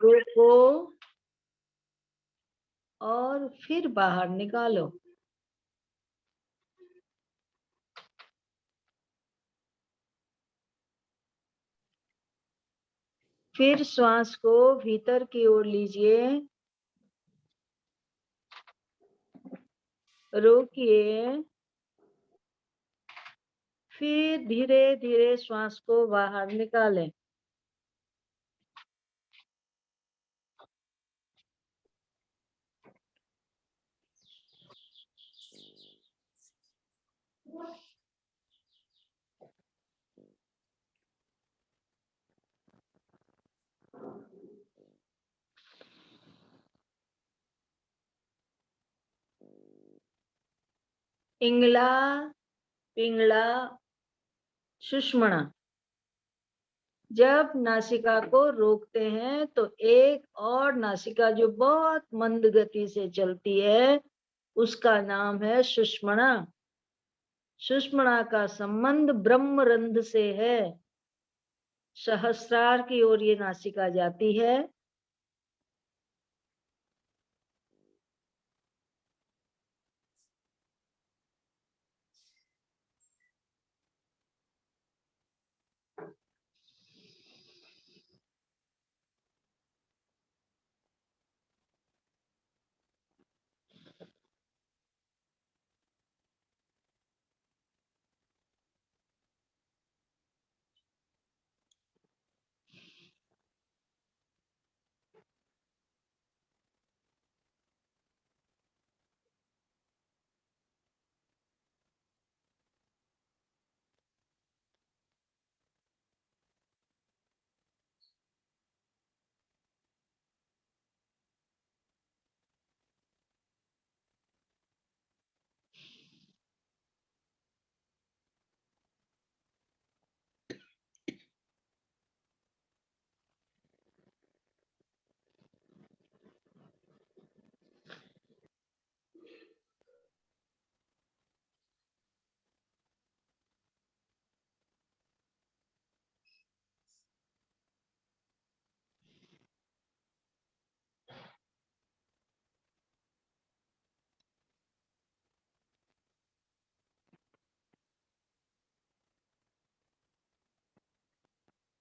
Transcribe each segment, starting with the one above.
रोको और फिर बाहर निकालो। फिर श्वास को भीतर की ओर लीजिए, रोकिए, फिर धीरे धीरे श्वास को बाहर निकालें। इंगला, पिंगला, सुषुम्ना। जब नासिका को रोकते हैं तो एक और नासिका जो बहुत मंद गति से चलती है उसका नाम है सुषुम्ना। सुषुम्ना का संबंध ब्रह्मरंध्र से है। सहस्रार की ओर ये नासिका जाती है।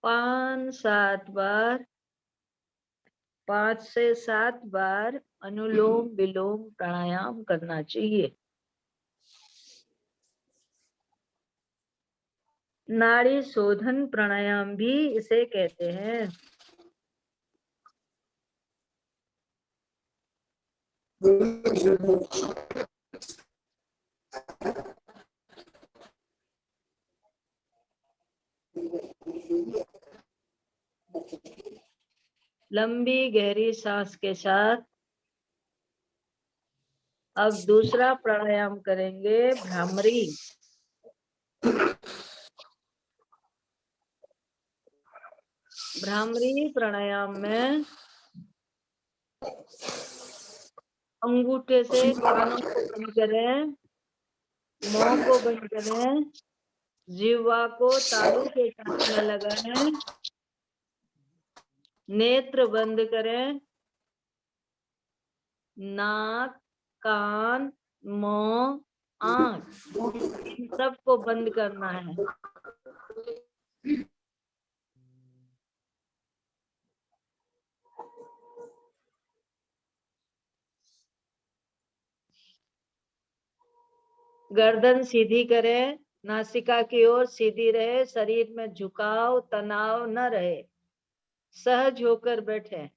पांच से सात बार अनुलोम विलोम प्राणायाम करना चाहिए। नाड़ी शोधन प्राणायाम भी इसे कहते हैं। लंबी गहरी सांस के साथ अब दूसरा प्राणायाम करेंगे, भ्रामरी। भ्रामरी प्राणायाम में अंगूठे से कानों को बंद करें, मुंह को बंद करें, जिह्वा को तालू के कान में लगाएं, नेत्र बंद करें, नाक, कान, मुंह, आंख, इन सबको बंद करना है। गर्दन सीधी करें, नासिका की ओर सीधी रहे, शरीर में झुकाव तनाव न रहे, सहज होकर बैठे।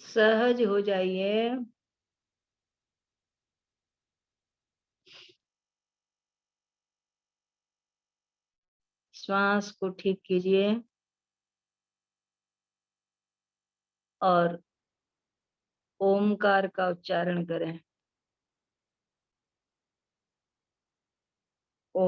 सहज हो जाइए। श्वास को ठीक कीजिए और ओमकार का उच्चारण करें। ओ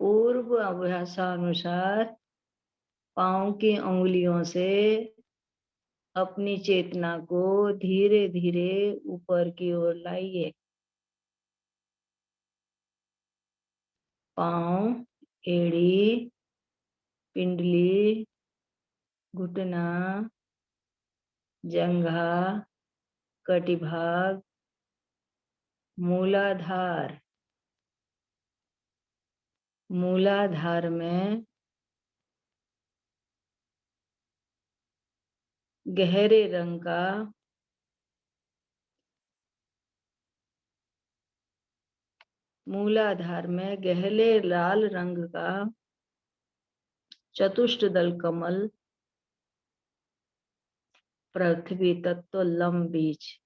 पूर्व अभ्यासानुसार पांव की उंगलियों से अपनी चेतना को धीरे धीरे ऊपर की ओर लाइए। पांव, एड़ी, पिंडली, घुटना, जंघा, कटिभाग, मूलाधार। मूलाधार में गहरे रंग का मूलाधार में गहरे लाल रंग का चतुष्टदल कमल, पृथ्वी तत्व लंब बीज।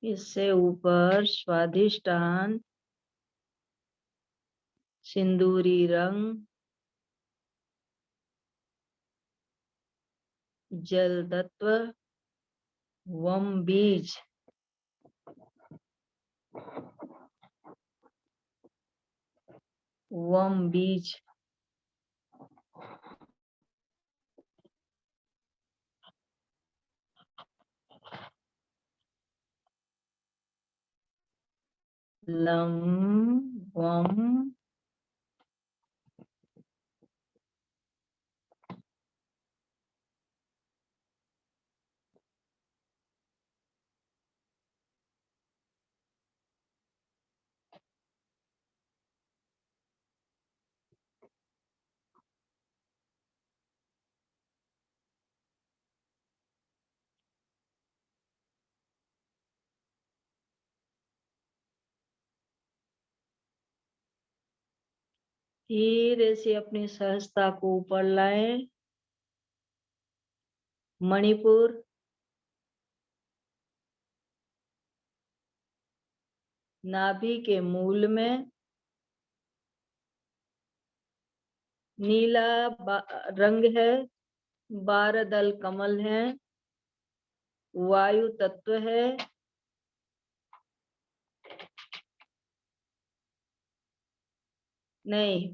इससे ऊपर स्वाधिष्ठान, सिंदूरी रंग, जल तत्व, वम बीज। वम बीज लम वम धीरे से अपनी सहजता को ऊपर लाएं। मणिपुर, नाभि के मूल में नीला रंग है, 12 दल कमल है, वायु तत्व है। नहीं,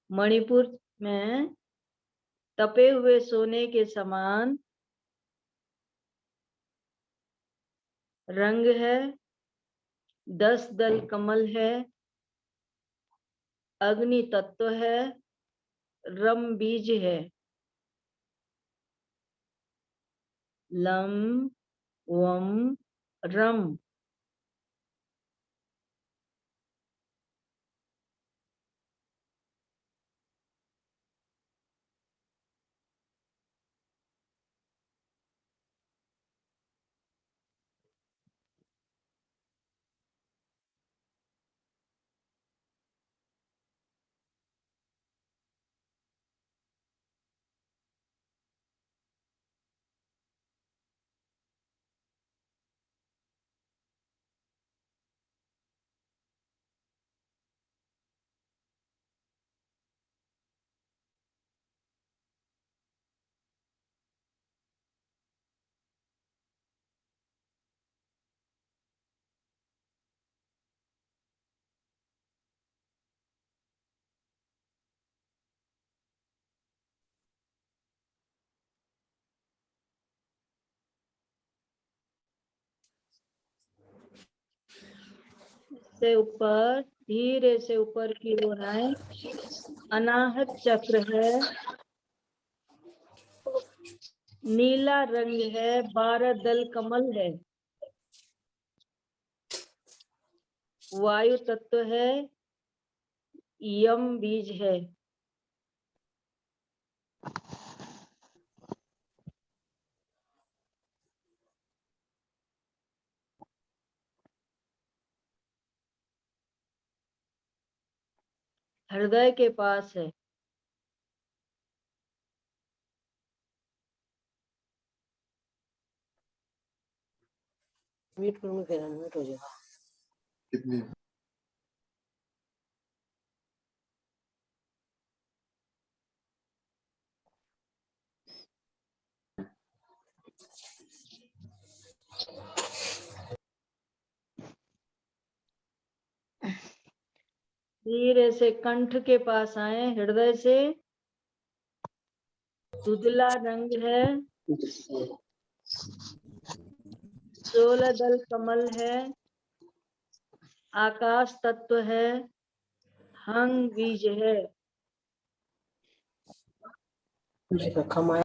मणिपुर में तपे हुए सोने के समान रंग है, 10 दल कमल है, अग्नि तत्व है, रम बीज है। लम वम रम। से ऊपर, धीरे से ऊपर की ओर आए। अनाहत चक्र है, नीला रंग है, 12 दल कमल है, वायु तत्व है, यम बीज है। हृदय के पास है। म्यूट करूंगी फिर अनम्यूट हो जाएगा। कितनी? धीरे से कंठ के पास आए। हृदय से धुंधला रंग है, 16 दल कमल है, आकाश तत्व है, हंग बीज है। खमाया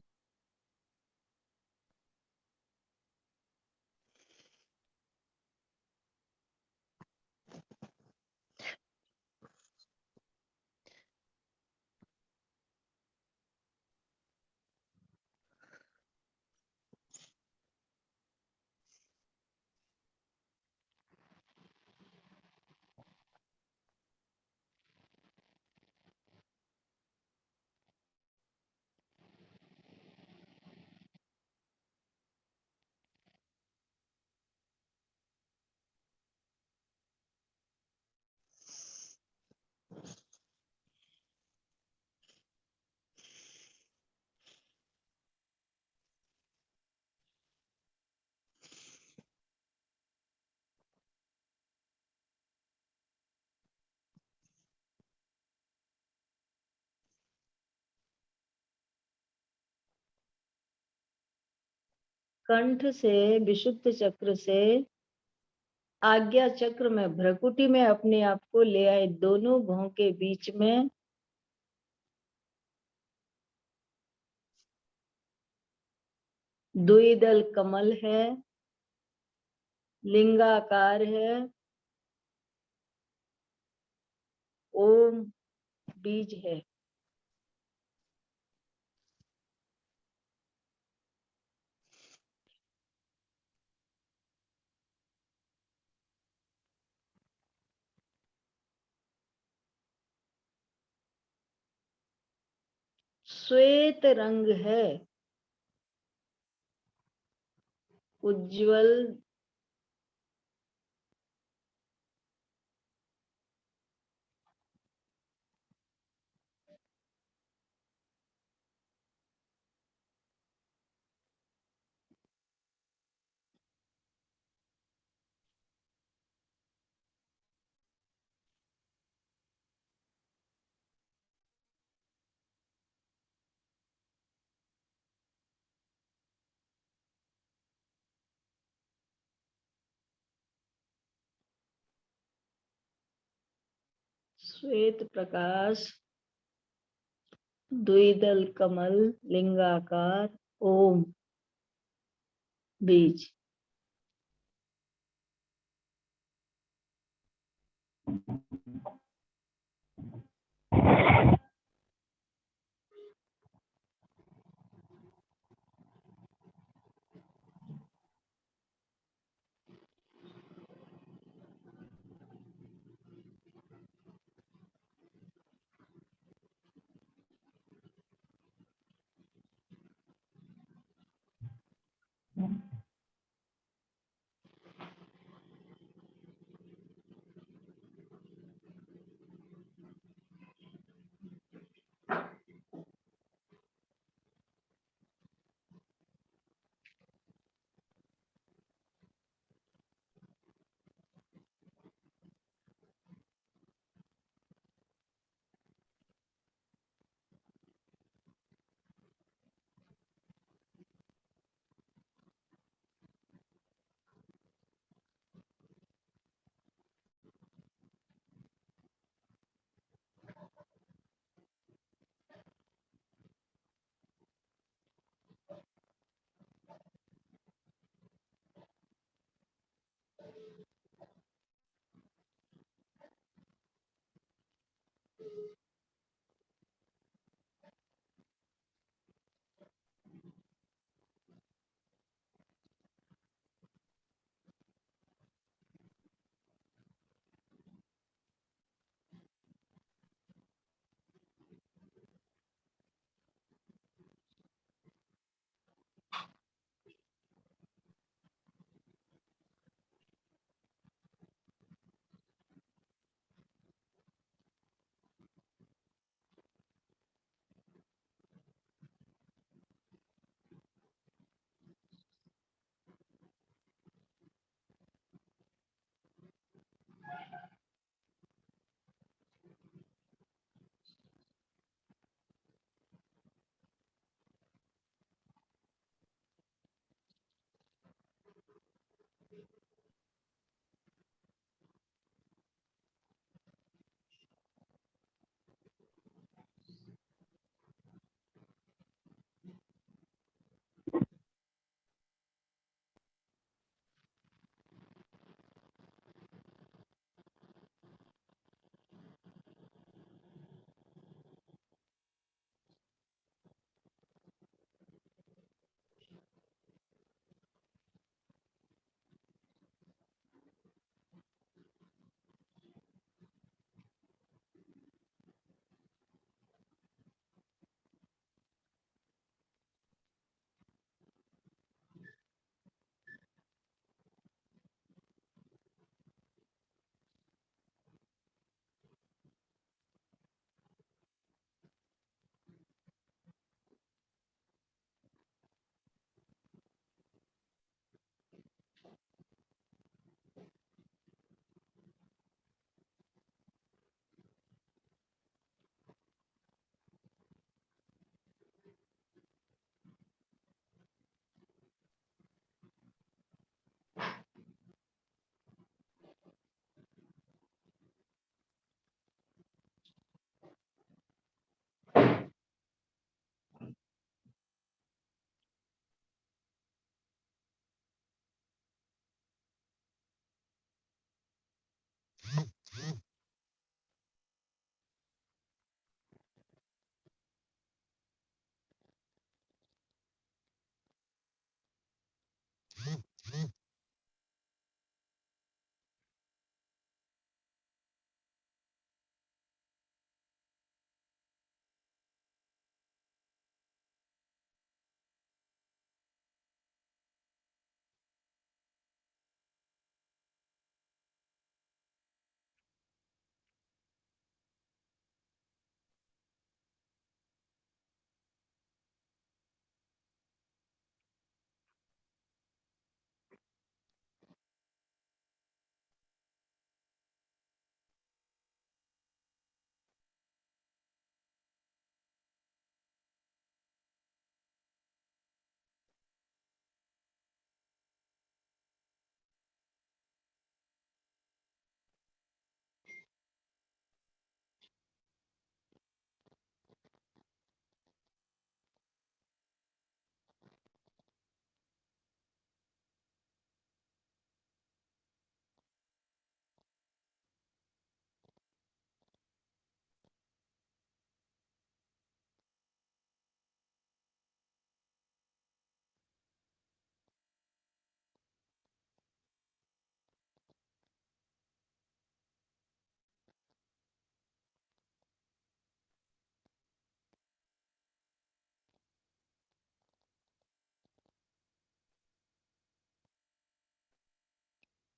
कंठ से, विशुद्ध चक्र से आज्ञा चक्र में, भ्रकुटी में अपने आप को ले आए। दोनों भौं के बीच में द्विदल कमल है, लिंगाकार है, ओम बीज है। श्वेत रंग है, उज्जवल श्वेत प्रकाश, द्विदल कमल, लिंगाकार, ओम बीज।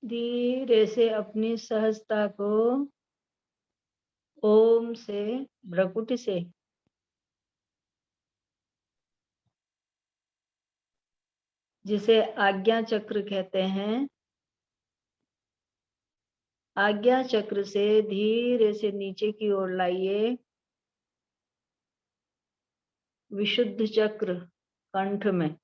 धीरे से अपनी सहजता को ओम से, भ्रकुटी से जिसे आज्ञा चक्र कहते हैं, आज्ञा चक्र से धीरे से नीचे की ओर लाइए। विशुद्ध चक्र कंठ में,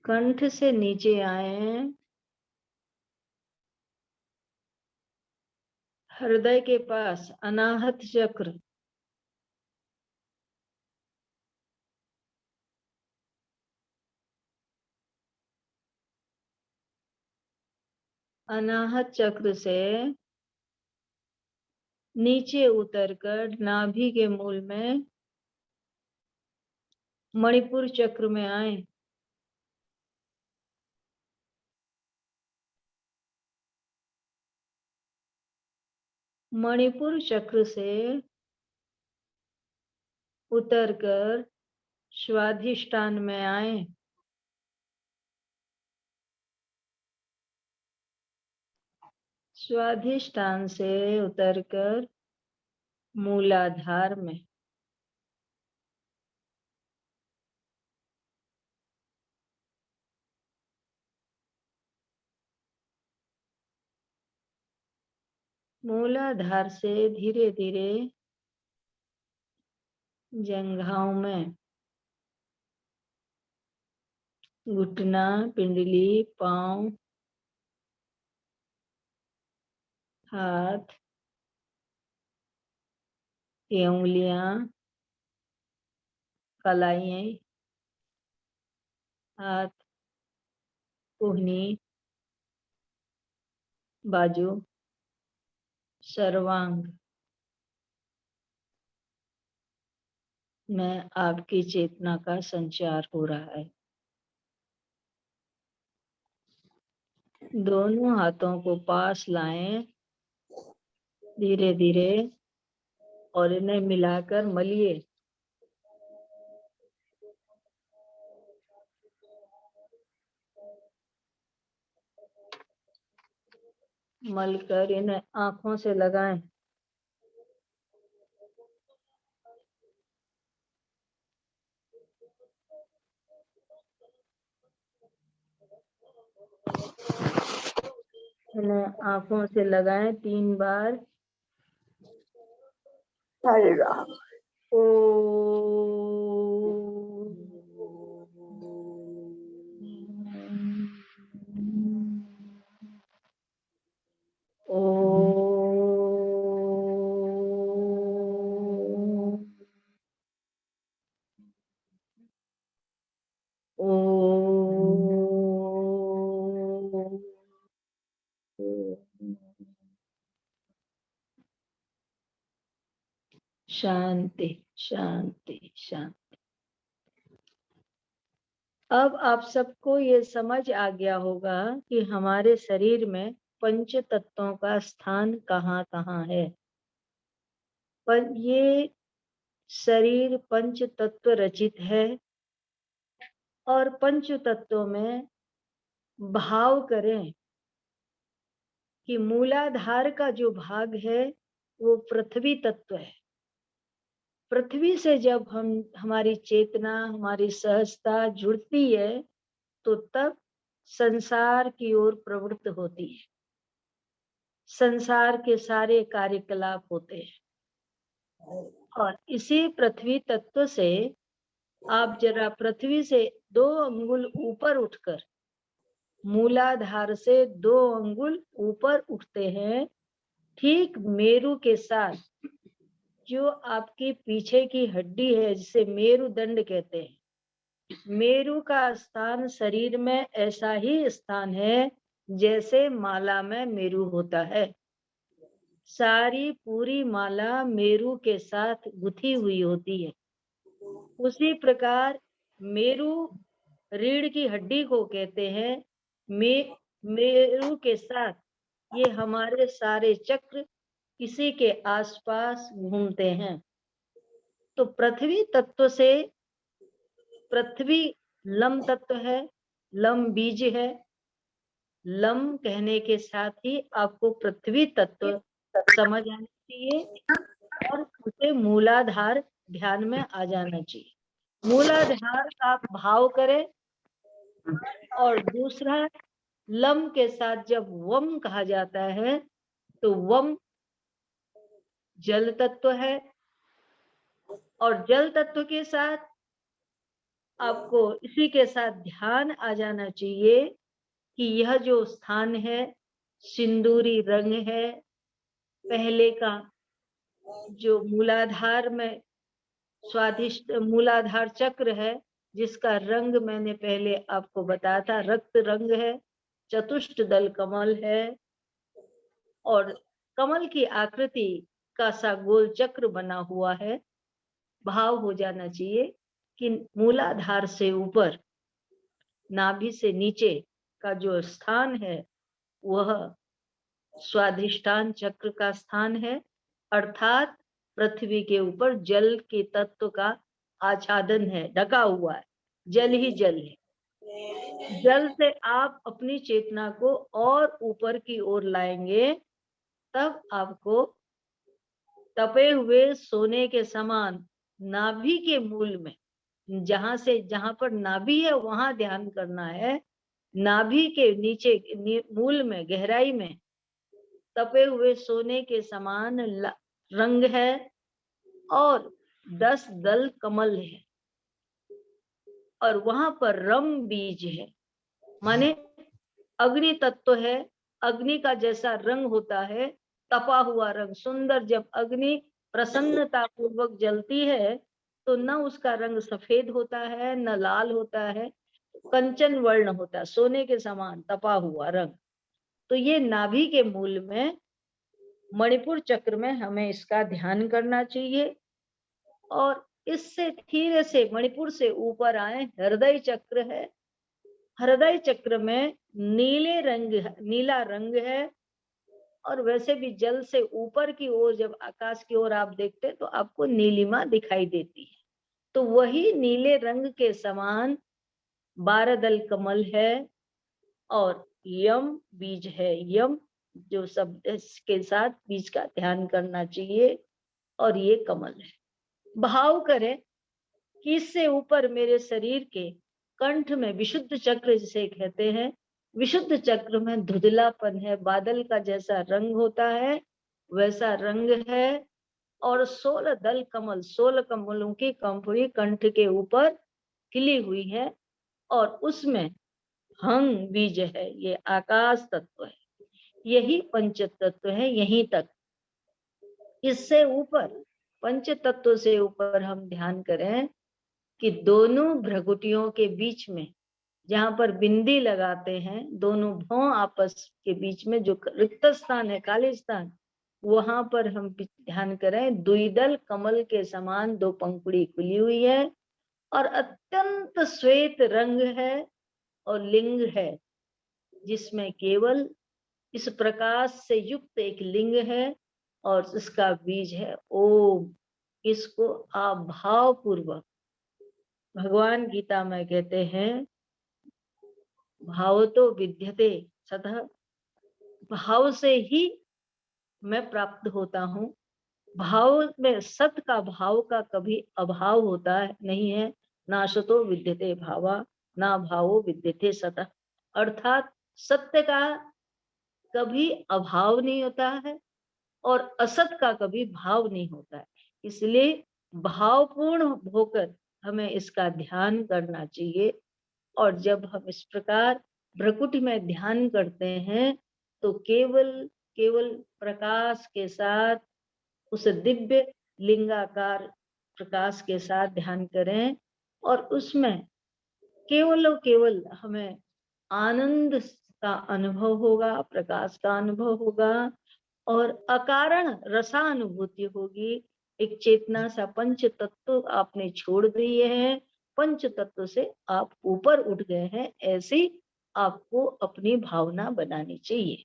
कंठ से नीचे आए, हृदय के पास अनाहत चक्र, अनाहत चक्र से नीचे उतरकर नाभि के मूल में मणिपुर चक्र में आए। मणिपुर चक्र से उतरकर स्वाधिष्ठान में आए। स्वाधिष्ठान से उतरकर मूलाधार में, मूलाधार से धीरे धीरे जंघाओं में, घुटना, पिंडली, पांव, हाथ, ये उंगलियां, कलाइयां, हाथ, कोहनी, बाजू, सर्वांग में आपकी चेतना का संचार हो रहा है। दोनों हाथों को पास लाएं धीरे धीरे और इन्हें मिलाकर मलिए। मलकर इन्हें आंखों से लगाएं। इन्हें आंखों से लगाएं 3 बार। हरे राम। ओ शांति शांति शांति। अब आप सबको ये समझ आ गया होगा कि हमारे शरीर में पंच तत्वों का स्थान कहाँ कहाँ है। पर ये शरीर पंच तत्व रचित है और पंच तत्वों में भाव करें कि मूलाधार का जो भाग है वो पृथ्वी तत्व है। पृथ्वी से जब हमारी चेतना, हमारी सहजता जुड़ती है तो तब संसार की ओर प्रवृत्त होती है, संसार के सारे कार्यकलाप होते हैं। और इसी पृथ्वी तत्व से आप जरा पृथ्वी से 2 अंगुल ऊपर उठकर, मूलाधार से 2 अंगुल ऊपर उठते हैं, ठीक मेरु के साथ, जो आपकी पीछे की हड्डी है जिसे मेरुदंड कहते हैं। मेरु का स्थान शरीर में ऐसा ही स्थान है जैसे माला में मेरु होता है। सारी पूरी माला मेरु के साथ गुथी हुई होती है। उसी प्रकार मेरु रीढ़ की हड्डी को कहते हैं। मेरु के साथ ये हमारे सारे चक्र किसी के आसपास घूमते हैं। तो पृथ्वी तत्व से, पृथ्वी लम तत्व है, लम बीज है। लम कहने के साथ ही आपको पृथ्वी तत्व समझ आना चाहिए और उसे मूलाधार ध्यान में आ जाना चाहिए। मूलाधार का भाव करें। और दूसरा, लम के साथ जब वम कहा जाता है तो वम जल तत्व है, और जल तत्व के साथ आपको इसी के साथ ध्यान आ जाना चाहिए कि यह जो स्थान है सिंदूरी रंग है। पहले का जो मूलाधार में स्वादिष्ट मूलाधार चक्र है, जिसका रंग मैंने पहले आपको बताया था, रक्त रंग है, चतुष्ट दल कमल है, और कमल की आकृति का सा गोल चक्र बना हुआ है। भाव हो जाना चाहिए कि मूलाधार से ऊपर, नाभि से नीचे का जो स्थान है वह स्वाधिष्ठान चक्र का स्थान है, अर्थात पृथ्वी के ऊपर जल के तत्व का आच्छादन है, ढका हुआ है, जल ही जल है। जल से आप अपनी चेतना को और ऊपर की ओर लाएंगे, तब आपको तपे हुए सोने के समान नाभि के मूल में, जहां पर नाभि है वहां ध्यान करना है। नाभि के नीचे मूल में गहराई में तपे हुए सोने के समान रंग है और 10 दल कमल है, और वहां पर रम बीज है, माने अग्नि तत्व है। अग्नि का जैसा रंग होता है, तपा हुआ रंग सुंदर, जब अग्नि प्रसन्नता पूर्वक जलती है तो न उसका रंग सफेद होता है न लाल होता है, कंचन वर्ण होता है, सोने के समान तपा हुआ रंग। तो ये नाभि के मूल में मणिपुर चक्र में हमें इसका ध्यान करना चाहिए। और इससे धीरे से मणिपुर से ऊपर आए, हृदय चक्र है। हृदय चक्र में नीला रंग है, और वैसे भी जल से ऊपर की ओर जब आकाश की ओर आप देखते हैं तो आपको नीलिमा दिखाई देती है। तो वही नीले रंग के समान 12 दल कमल है, और यम बीज है। यम जो शब्द के साथ बीज का ध्यान करना चाहिए, और ये कमल है। भाव करें कि इससे ऊपर मेरे शरीर के कंठ में विशुद्ध चक्र जिसे कहते हैं, विशुद्ध चक्र में धुंधलापन है, बादल का जैसा रंग होता है वैसा रंग है, और 16 दल कमल, 16 कमलों की कंपुड़ी कंठ के ऊपर खिली हुई है, और उसमें हंग बीज है। ये आकाश तत्व है, यही पंच तत्व है। यहीं तक, इससे ऊपर पंच तत्व से ऊपर हम ध्यान करें कि दोनों भ्रकुटियों के बीच में, जहां पर बिंदी लगाते हैं, दोनों भौं आपस के बीच में जो रिक्त स्थान है, काले स्थान, वहां पर हम ध्यान करें। द्विदल कमल के समान 2 पंखुड़ी खुली हुई है, और अत्यंत श्वेत रंग है, और लिंग है जिसमें केवल इस प्रकाश से युक्त एक लिंग है, और इसका बीज है ओम। इसको आप भाव पूर्वक, भगवान गीता में कहते हैं, भाव तो विद्यते सतः, भाव से ही मैं प्राप्त होता हूँ। भाव में, सत का भाव का कभी अभाव होता है नहीं है। ना सतो विद्यते भावा, ना भावो विद्यते सतः, अर्थात सत्य का कभी अभाव नहीं होता है, और असत का कभी भाव नहीं होता है। इसलिए भावपूर्ण होकर हमें इसका ध्यान करना चाहिए। और जब हम इस प्रकार भ्रकुटी में ध्यान करते हैं तो केवल केवल प्रकाश के साथ, उस दिव्य लिंगाकार प्रकाश के साथ ध्यान करें, और उसमें केवल और केवल हमें आनंद का अनुभव होगा, प्रकाश का अनुभव होगा, और अकारण रसानुभूति होगी। एक चेतना सा पंच तत्व आपने छोड़ दिए हैं, पंच तत्व से आप ऊपर उठ गए हैं, ऐसी आपको अपनी भावना बनानी चाहिए।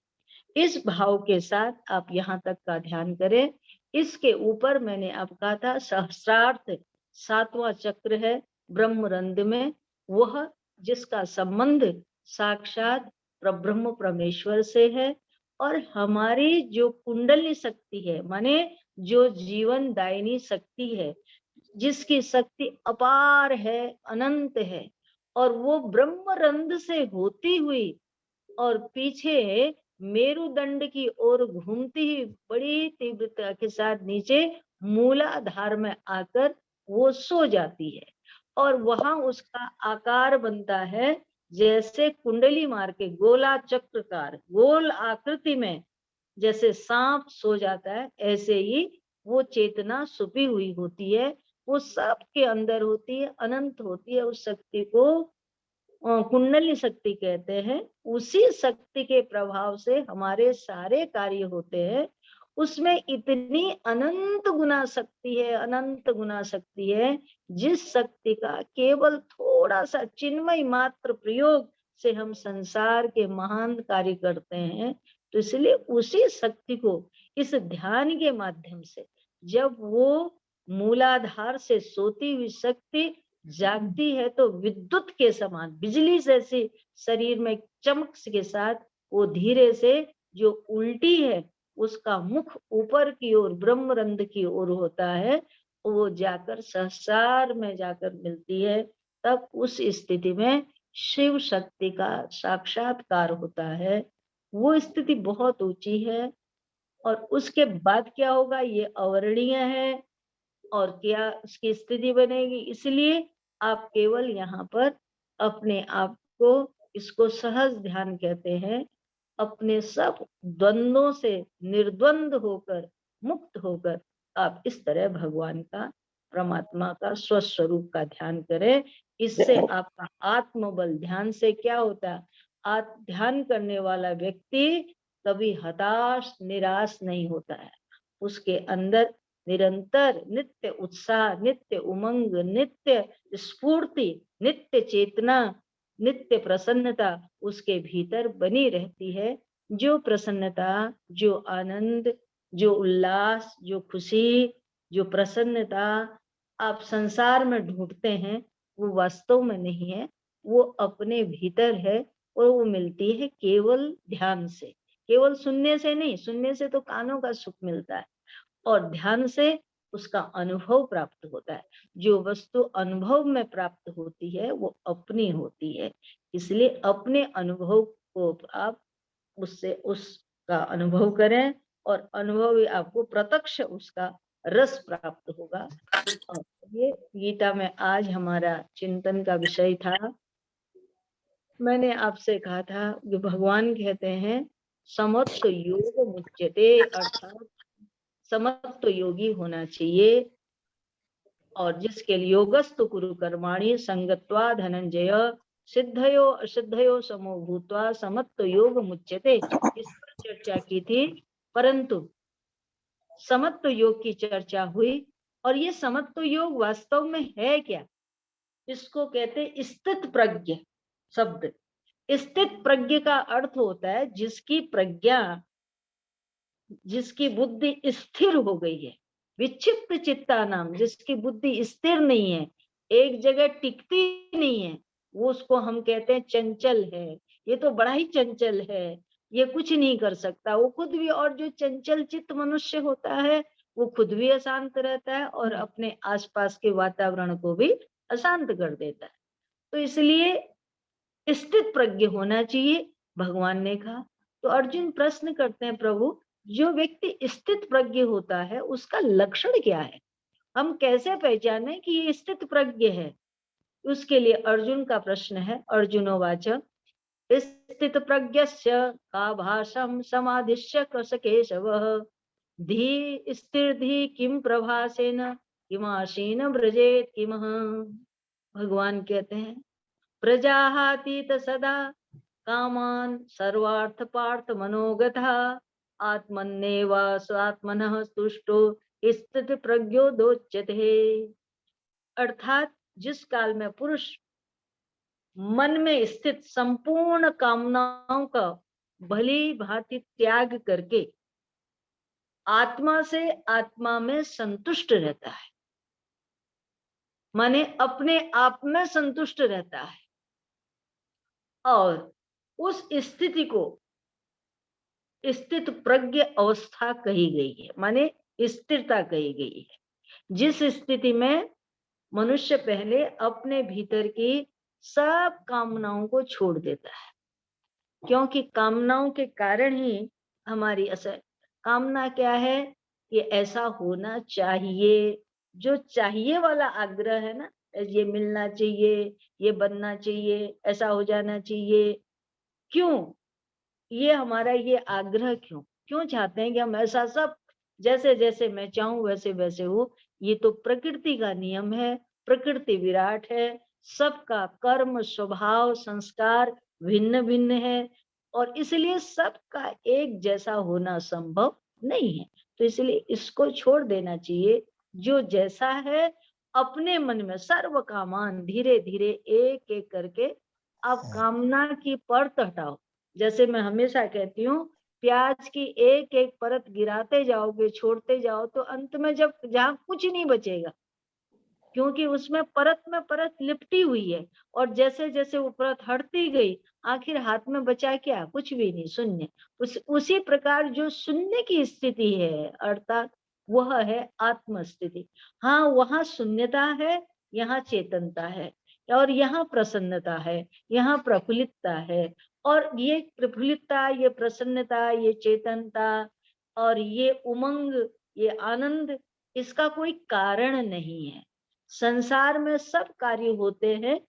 इस भाव के साथ आप यहाँ तक का ध्यान करें। इसके ऊपर मैंने आपको कहा था सहस्रार्थ 7वां चक्र है ब्रह्मरंध्र में, वह जिसका संबंध साक्षात परब्रह्म परमेश्वर से है, और हमारी जो कुंडली शक्ति है, माने जो जीवन दायिनी शक्ति है, जिसकी शक्ति अपार है, अनंत है, और वो ब्रह्मरंध्र से होती हुई और पीछे मेरुदंड की ओर घूमती ही बड़ी तीव्रता के साथ नीचे मूलाधार में आकर वो सो जाती है, और वहां उसका आकार बनता है जैसे कुंडली मार के गोला चक्रकार गोल आकृति में, जैसे सांप सो जाता है ऐसे ही वो चेतना छुपी हुई होती है, वो सबके अंदर होती है, अनंत होती है। उस शक्ति को कुंडली शक्ति कहते हैं। उसी शक्ति के प्रभाव से हमारे सारे कार्य होते हैं। उसमें इतनी अनंत गुना शक्ति है, अनंत गुना शक्ति है, जिस शक्ति का केवल थोड़ा सा चिन्मय मात्र प्रयोग से हम संसार के महान कार्य करते हैं। तो इसलिए उसी शक्ति को इस ध्यान के माध्यम से, जब वो मूलाधार से सोती हुई शक्ति जागती है, तो विद्युत के समान बिजली जैसी शरीर में चमक के साथ वो धीरे से जो उल्टी है उसका मुख ऊपर की ओर ब्रह्मरंध्र की ओर होता है, वो जाकर सहस्रार में जाकर मिलती है। तब उस स्थिति में शिव शक्ति का साक्षात्कार होता है। वो स्थिति बहुत ऊंची है, और उसके बाद क्या होगा ये अवर्णीय है, और क्या उसकी स्थिति बनेगी। इसलिए आप केवल यहाँ पर अपने आप को, इसको सहज ध्यान कहते हैं, अपने सब द्वंद्वों से निर्द्वंद होकर, मुक्त होकर आप इस तरह भगवान का, परमात्मा का स्वस्वरूप का ध्यान करें। इससे आपका आत्मबल, ध्यान से क्या होता है, ध्यान करने वाला व्यक्ति कभी हताश निराश नहीं होता है। उसके अंदर निरंतर नित्य उत्साह, नित्य उमंग, नित्य स्फूर्ति, नित्य चेतना, नित्य प्रसन्नता उसके भीतर बनी रहती है। जो प्रसन्नता, जो आनंद, जो उल्लास, जो खुशी, जो प्रसन्नता आप संसार में ढूंढते हैं, वो वास्तव में नहीं है, वो अपने भीतर है, और वो मिलती है केवल ध्यान से। केवल सुनने से नहीं, सुनने से तो कानों का सुख मिलता है, और ध्यान से उसका अनुभव प्राप्त होता है। जो वस्तु अनुभव में प्राप्त होती है वो अपनी होती है। इसलिए अपने अनुभव को आप उससे उसका अनुभव करें, और अनुभव ही आपको प्रत्यक्ष उसका रस प्राप्त होगा। और ये गीता में आज हमारा चिंतन का विषय था। मैंने आपसे कहा था कि भगवान कहते हैं समत्व योग मुच्यते, अर्थात समत्व योगी होना चाहिए, और जिसके लिए योगस्तु कुरु कर्माणि संगत्वा धनंजय सिद्धयो असिद्धयो समो भूत्वा समत्व योग मुच्यते, इस पर चर्चा की थी। परंतु समत्व योग की चर्चा हुई, और ये समत्व योग वास्तव में है क्या, इसको कहते स्थित प्रज्ञ शब्द। स्थित प्रज्ञ का अर्थ होता है जिसकी प्रज्ञा, जिसकी बुद्धि स्थिर हो गई है। विक्षिप्त चित्ता नाम, जिसकी बुद्धि स्थिर नहीं है, एक जगह टिकती नहीं है, वो उसको हम कहते हैं चंचल है। ये तो बड़ा ही चंचल है, ये कुछ नहीं कर सकता, वो खुद भी। और जो चंचल चित्त मनुष्य होता है वो खुद भी अशांत रहता है, और अपने आसपास के वातावरण को भी अशांत कर देता है। तो इसलिए स्थित प्रज्ञ होना चाहिए, भगवान ने कहा। तो अर्जुन प्रश्न करते हैं, प्रभु जो व्यक्ति स्थित प्रज्ञ होता है उसका लक्षण क्या है, हम कैसे पहचाने कि ये स्थित प्रज्ञ है। उसके लिए अर्जुन का प्रश्न है, अर्जुनोवाच स्थित प्रज्ञस्य का भाषम समाधिश्य केशवः धी स्थिर धी किम प्रभासेन किमासीन व्रजेत किमः। भगवान कहते हैं प्रजाहातीत सदा कामान सर्वार्थ पार्थ मनोगतः आत्मन्नेव स्वात्मनः तुष्टो स्थित प्रज्ञो दोच्यते। अर्थात जिस काल में पुरुष मन में स्थित संपूर्ण कामनाओं का भली भांति त्याग करके आत्मा से आत्मा में संतुष्ट रहता है, माने अपने आप में संतुष्ट रहता है, और उस स्थिति को स्थित प्रज्ञ अवस्था कही गई है, माने स्थिरता कही गई है, जिस स्थिति में मनुष्य पहले अपने भीतर की सब कामनाओं को छोड़ देता है, क्योंकि कामनाओं के कारण ही हमारी असर। कामना क्या है? ये ऐसा होना चाहिए, जो चाहिए वाला आग्रह है ना, ये मिलना चाहिए, ये बनना चाहिए, ऐसा हो जाना चाहिए। क्यों ये हमारा ये आग्रह क्यों चाहते हैं कि हम ऐसा सब जैसे जैसे मैं चाहूं वैसे वैसे हो? ये तो प्रकृति का नियम है, प्रकृति विराट है, सबका कर्म स्वभाव संस्कार भिन्न भिन्न है, और इसलिए सबका एक जैसा होना संभव नहीं है। तो इसलिए इसको छोड़ देना चाहिए, जो जैसा है अपने मन में सर्व कामान, धीरे धीरे एक एक करके आप कामना की परत हटाओ। जैसे मैं हमेशा कहती हूँ, प्याज की एक एक परत गिराते जाओगे, छोड़ते जाओ, तो अंत में जब जहाँ कुछ नहीं बचेगा, क्योंकि उसमें में परत लिपटी हुई है, और जैसे जैसे वो परत हटती गई, आखिर हाथ में बचा क्या? कुछ भी नहीं, शून्य। उसी प्रकार जो शून्य की स्थिति है, अर्थात वह है आत्म स्थिति। हाँ, वहाँ शून्यता है, यहाँ चेतनता है, और यहाँ प्रसन्नता है, यहाँ प्रफुल्लितता है। और ये प्रफुल्लितता, ये प्रसन्नता, ये चेतनता और ये उमंग, ये आनंद, इसका कोई कारण नहीं है। संसार में सब कार्य होते हैं,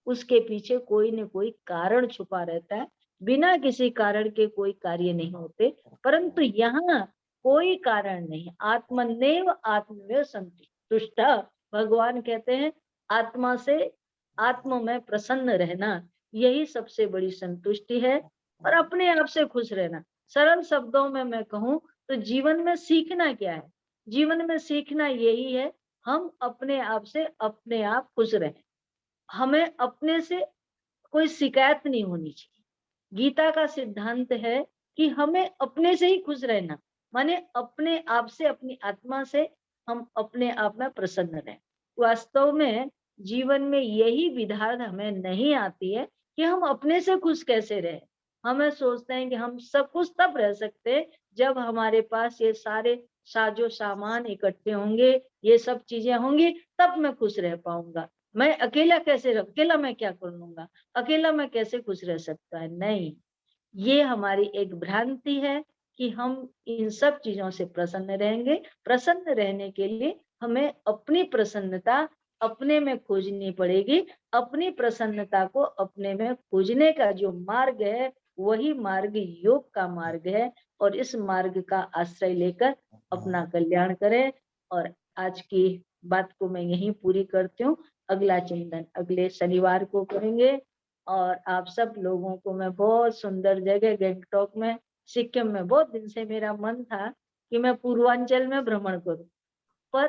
उसके पीछे कोई न कोई कारण छुपा रहता है। बिना किसी कारण के कोई कार्य नहीं होते, परंतु यहाँ कोई कारण नहीं। आत्मनेव आत्ममेव संतुष्ट, भगवान कहते हैं आत्मा से, आत्मा में प्रसन्न रहना, यही सबसे बड़ी संतुष्टि है। और अपने आप से खुश रहना। सरल शब्दों में मैं कहूँ तो जीवन में सीखना क्या है? जीवन में सीखना यही है, हम अपने आप से अपने आप खुश रहें। हमें अपने से कोई शिकायत नहीं होनी चाहिए। गीता का सिद्धांत है कि हमें अपने से ही खुश रहना, माने अपने आप से, अपनी आत्मा से हम अपने आप में प्रसन्न रहें। वास्तव में जीवन में यही विधान हमें नहीं आती है कि हम अपने से खुश कैसे रहे। हमें सोचते हैं कि हम सब कुछ तब रह सकते हैं जब हमारे पास ये सारे साजो सामान इकट्ठे होंगे, ये सब चीजें होंगी, तब मैं खुश रह पाऊंगा। मैं अकेला कैसे रह, अकेला मैं क्या कर लूंगा, अकेला मैं कैसे खुश रह सकता है? नहीं, ये हमारी एक भ्रांति है कि हम इन सब चीजों से प्रसन्न रहेंगे। प्रसन्न रहने के लिए हमें अपनी प्रसन्नता अपने में खोजनी पड़ेगी। अपनी प्रसन्नता को अपने में खोजने का जो मार्ग है, वही मार्ग योग का मार्ग है, और इस मार्ग का आश्रय लेकर अपना कल्याण करें। और आज की बात को मैं यहीं पूरी करती हूँ। अगला चिंतन अगले शनिवार को करेंगे। और आप सब लोगों को मैं बहुत सुंदर जगह गैंगटॉक में, सिक्किम में, बहुत दिन से मेरा मन था कि मैं पूर्वांचल में भ्रमण करूं, पर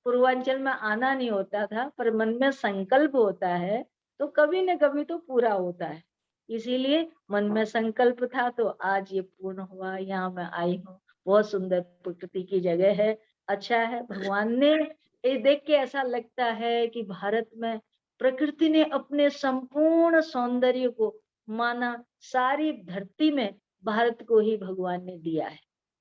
पूर्वांचल में आना नहीं होता था। पर मन में संकल्प होता है तो कभी न कभी तो पूरा होता है। इसीलिए मन में संकल्प था तो आज ये पूर्ण हुआ। यहाँ मैं आई हूँ, बहुत सुंदर प्रकृति की जगह है, अच्छा है। भगवान ने ये देख के ऐसा लगता है कि भारत में प्रकृति ने अपने संपूर्ण सौंदर्य को माना, सारी धरती में भारत को ही भगवान ने दिया है।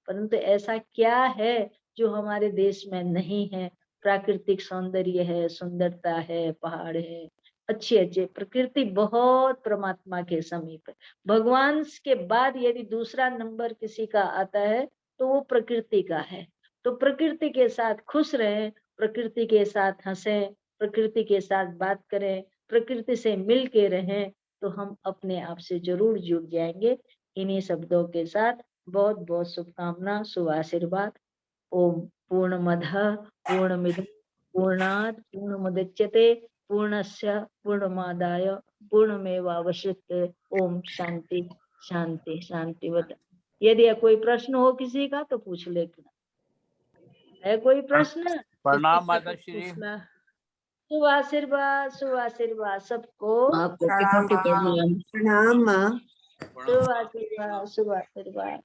परंतु ऐसा क्या है जो हमारे देश में नहीं है? प्राकृतिक सौंदर्य है, सुंदरता है, पहाड़ है, अच्छे अच्छे प्रकृति बहुत परमात्मा के समीप है। भगवान के बाद यदि दूसरा नंबर किसी का आता है तो वो प्रकृति का है। तो प्रकृति के साथ खुश रहें, प्रकृति के साथ हंसें, प्रकृति के साथ बात करें, प्रकृति से मिल के रहें, तो हम अपने आप से जरूर जुड़ जाएंगे। इन्हीं शब्दों के साथ बहुत बहुत शुभकामना, शुभ आशीर्वाद। ओम पूर्णमदः पूर्णमिदं पूर्णात् पूर्णमुदच्यते पूर्णस्य पूर्णमादाय पूर्णमेवावशिष्यते। ओम शांति शांति शांतिवत। यदि कोई प्रश्न हो किसी का तो पूछ लेना। है कोई प्रश्न? प्रणाम माता श्री। शुभ आशीर्वाद, शुभ आशीर्वाद सबको। प्रणाम माँ। शुभ आशीर्वाद, शुभ आशीर्वाद,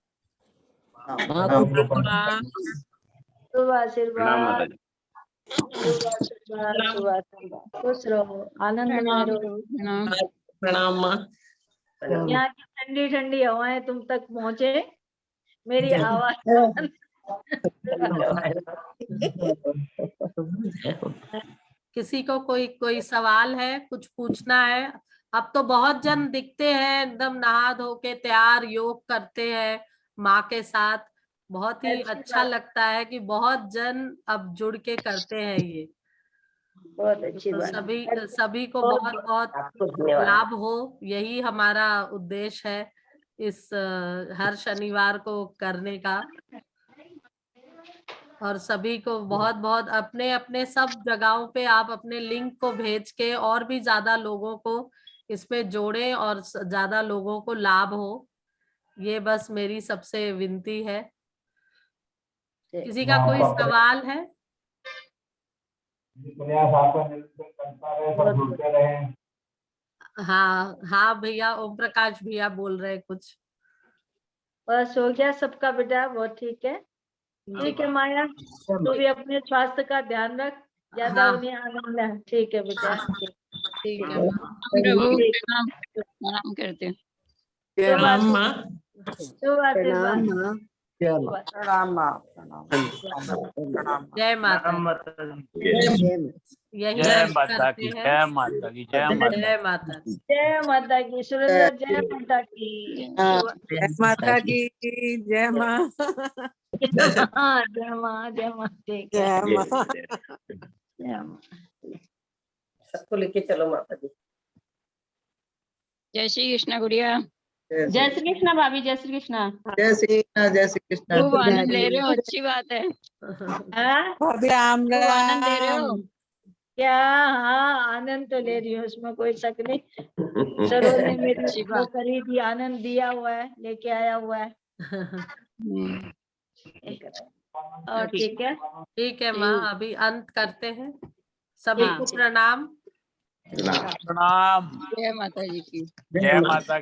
शुभ आशीर्वाद, शुभ आशीर्वाद, शुभ आशीर्वाद। खुश रहो, आनंद में रहो। प्रणाम माँ। यहाँ की ठंडी ठंडी हवाएं तुम तक पहुँचे, मेरी आवाज किसी को कोई सवाल है, कुछ पूछना है? अब तो बहुत जन दिखते हैं एकदम नहा धो के तैयार, योग करते हैं माँ के साथ। बहुत ही अच्छी अच्छा बात। लगता है कि बहुत जन अब जुड़ के करते हैं ये। बहुत अच्छी तो बात। सभी को बहुत बहुत बहुत आपको धन्यवाद। लाभ हो, यही हमारा उद्देश्य है इस हर शनिवार को करने का। और सभी को बहुत बहुत अपने अपने सब जगहों पे आप अपने लिंक को भेज के और भी ज्यादा लोगों को इसमें जोड़ें और ज्यादा लोगों को लाभ हो, ये बस मेरी सबसे विनती है। किसी का कोई सवाल है? हाँ हाँ भैया, ओम प्रकाश भैया बोल रहे हैं कुछ। बस हो गया सबका बेटा, बहुत ठीक है। ठीक है माया, तू भी अपने स्वास्थ्य का ध्यान रख, ज्यादा हाँ। उन्हें आनंद है। ठीक है बेटा। ठीक है। प्रभु प्रणाम करते हैं। प्रणाम माँ। शुभ आशीर्वाद। प्रणाम माँ। प्रणाम माँ। प्रणाम। जय माता जय यही जय सब माता करते की, हैं। जय माता की, जय माता जय माता दी। जय माता की। सुरेंद्र जय माता की। जय माता की जय माँ। हाँ, जय माँ, जय माँ। ठीक है। जय माँ। जय माँ। सबको लेके चलो माता जी। जय श्री कृष्ण गुड़िया। जय श्री कृष्ण भाभी, जय श्री कृष्ण। जय श्री कृष्ण, जय श्री कृष्ण। खूब आनंद ले रहे हो, अच्छी बात है। हाँ? राम खूब आनंद ले रहे हो। क्या? हाँ, आनंद तो ले रही हूँ, उसमें कोई शक नहीं। सरोज ने मेरी अच्छी वो बात। करी थी, आनंद दिया हुआ है, लेके आया हुआ है। और ठीक है। ठीक है माँ, अभी अंत करते हैं। सभी हाँ। को प्रणाम। प्रणाम। जय माता जी की। जय माता की।